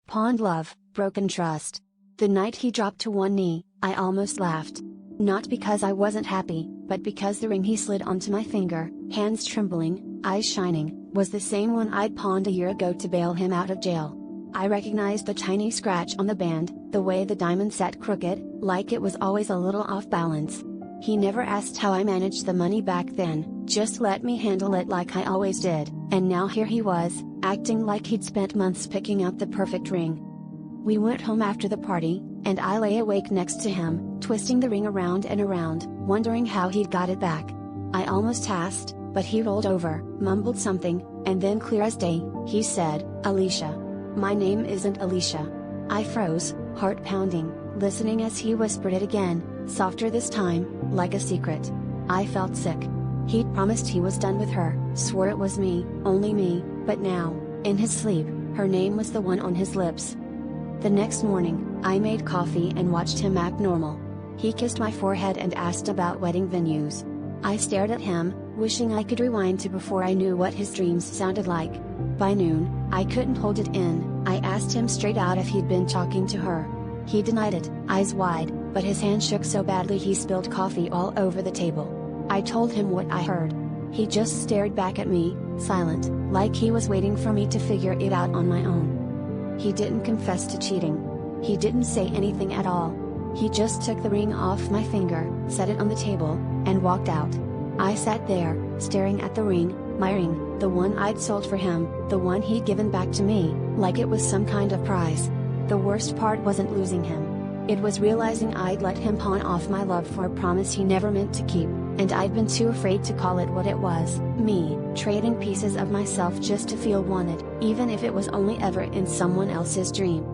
Pawned love, broken trust. The night he dropped to one knee, I almost laughed. Not because I wasn't happy, but because the ring he slid onto my finger, hands trembling, eyes shining, was the same one I'd pawned a year ago to bail him out of jail. I recognized the tiny scratch on the band, the way the diamond sat crooked, like it was always a little off balance. He never asked how I managed the money back then, just let me handle it like I always did, and now here he was, acting like he'd spent months picking out the perfect ring. We went home after the party, and I lay awake next to him, twisting the ring around and around, wondering how he'd got it back. I almost asked, but he rolled over, mumbled something, and then clear as day, he said, "Alicia. My name isn't Alicia." I froze, heart pounding, listening as he whispered it again, softer this time, like a secret. I felt sick. He'd promised he was done with her, swore it was me, only me, but now, in his sleep, her name was the one on his lips. The next morning, I made coffee and watched him act normal. He kissed my forehead and asked about wedding venues. I stared at him, wishing I could rewind to before I knew what his dreams sounded like. By noon, I couldn't hold it in. I asked him straight out if he'd been talking to her. He denied it, eyes wide, but his hand shook so badly he spilled coffee all over the table. I told him what I heard. He just stared back at me, silent, like he was waiting for me to figure it out on my own. He didn't confess to cheating. He didn't say anything at all. He just took the ring off my finger, set it on the table, and walked out. I sat there, staring at the ring, my ring, the one I'd sold for him, the one he'd given back to me, like it was some kind of prize. The worst part wasn't losing him. It was realizing I'd let him pawn off my love for a promise he never meant to keep, and I'd been too afraid to call it what it was, me, trading pieces of myself just to feel wanted, even if it was only ever in someone else's dream.